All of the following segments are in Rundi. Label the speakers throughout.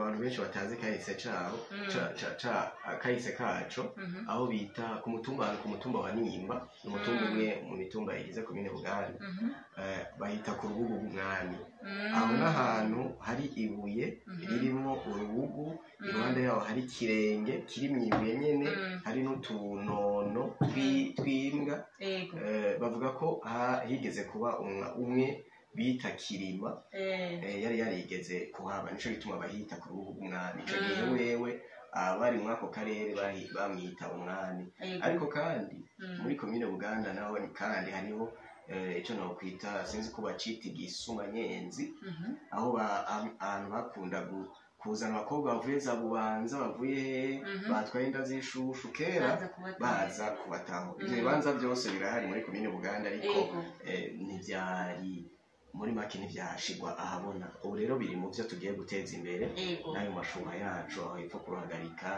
Speaker 1: abantu benshi batazi kahise cabo kahise kaco aho bita ku mutumba wa Nimba umutumba umwe mu mitumba igize komine Buganda bahita ku rubugu rw'umwami aho n'ahantu hari ibuye ririmo urubugu iruhande yaho hari kirenge kiri mwibuye nyene hari n'utunono twimbwa bavuga ko higeze kuba umwe bita Kirima yari yarigeze kuhaba nico bituma bahita ku rubugu rw'umwami ico gihe wewe abari muri ako karere bamwita umwami ariko kandi muri komine Buganda naho ni kandi hariho ico no kwita sinzi ko bacita igisuma-nyenzi aho abantu bakunda kuzana abakobwa bavuye za Bubanza bavuye batwaye inda z'ishushu kera baza kubataho ivyo bibanza byose birahari muri komine Buganda ariko ntivyari muri make ntivyashigwa ahabona ubu rero biri mu vyo tugiye guteza imbere n'ayo mashuha yacu aho ipfa kuruhagarika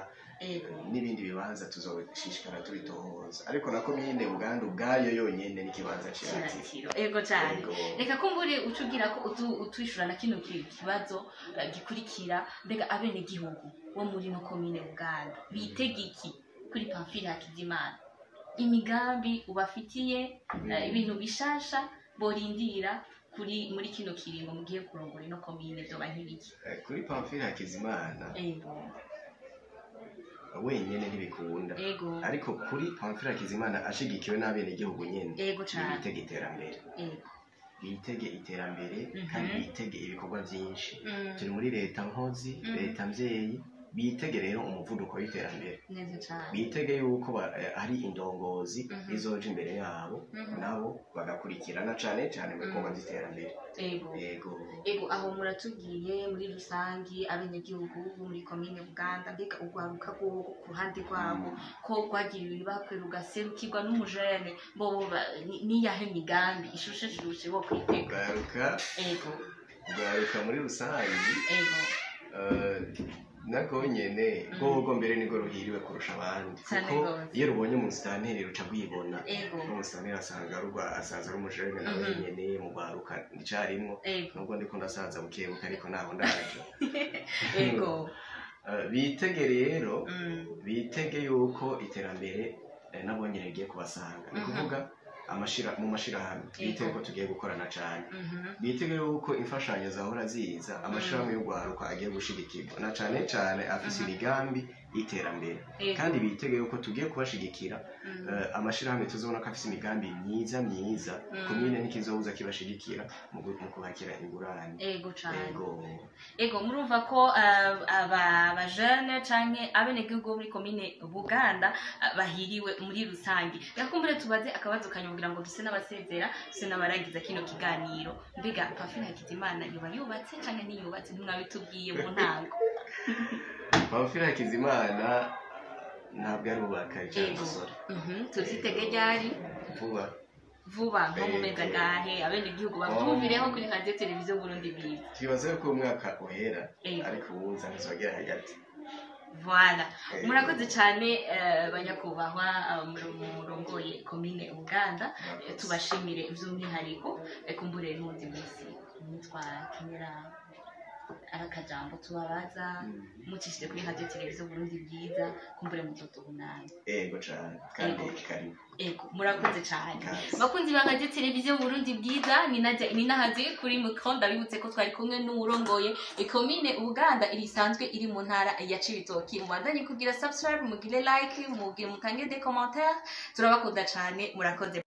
Speaker 1: n'ibindi bibanza tuzoshishikara tubitohoza ariko na komine Buganda ubwayo yonyene n'ikibanza ciratiro
Speaker 2: ego cyane reka kumbure ucugira ko utwishura na kino kibazo gikurikira mbega abene gihugu wo muri no komine Buganda bitegiki kuri Pamphile Hakizimana imigambi ubafitiye ibintu bishasha borindira muri kino kiringo mugiye kurongora ino komine byo bahibiki
Speaker 1: kuri Pamphile Hakizimana wenyene ntibikunda ariko kuri Pamphile Hakizimana ashigikiwe n'abene gihugu nyene bitege iterambere bitege iterambere kandi bitege ibikorwa byinshi turi muri leta nkozi leta mvyeyi bitege rero umuvuduko w'iterambere bitege yuko hari indongozi izoje imbere yabo nabo bagakurikirana cane mu bikorwa by'iterambere
Speaker 2: ego aho muratubwiye muri rusangi abenegihugu muri komine Buganda mbega ugwaruka ku ruhande rwabo ko rwagira ibintu bakwera ugaserukirwa n'umujene bo niyahe migambi ishushe bo kwitega
Speaker 1: ugwaruka muri rusangi nako nyene gogo mbere nigo ruhiriwe kurusha abandi kuko iyo rubonye umusitanteri ruca rwibona umusitanteri asanze ari umujene nawe nyene mu gwaruka icarimwo nubwo ndiko ndasaza bukebuka ariko naho ndaje bitege rero bitege yuko iterambere nabo nyene rigiye kubasanga ni kuvuga mu mashirahamwe bitege ko tugiye gukorana cane bitege yuko imfashanyo zahora ziza amashirahamwe y'ugwaruka agiye gushigikirwa na cane afise imigambi y'iterambere kandi bitege yuko tugiye kubashigikira amashirahamwe tuzobona ko afise imigambi myiza komine n'ikizobuza kibashigikira mu kubakira ingurane
Speaker 2: ego murumva ko aba jeune canke abenegihugu muri komine Buganda bahiriwe muri rusangi yakumbure tubaze akabazo kanyu kugira ngo duse n'abasezera duse n'abarangiza kino kiganiro mbega Pamphile Hakizimana yoba yubatse canke ntiyubatse ntimwabitubwiye mu ntango
Speaker 1: Pamphile Hakizimana ntabwo arubaka cyangwa
Speaker 2: tuzitege ryari vuba nko mu mezi angahe abenegihugu bavyumvireho kuri radio televiziyo Burundi Bwiza
Speaker 1: twibaze ko umwaka uhera ariko ubuza ntizogera hagati
Speaker 2: Voilà. Murakoze cyane banyakubahwa murongoye komine Uganda tubashimire ivy'umwihariko kumbure n'undi munsi nitwa Kenyera arakajambo tubabaza mucishije kuri radio televiziyo Burundi Bwiza kumbure mutotohunana
Speaker 1: ego cyane kandi karibu
Speaker 2: murakoze cyane bakunzi ba radio televiziyo Burundi Bwiza ni nahazi kuri micro ndabibutse ko twari kumwe n'urongoye komine Uganda irisanzwe iri mu ntara ya Cibitoki mubandanye kugira subscribe mugire like mutange des commentaires turabakunda cyane murakoze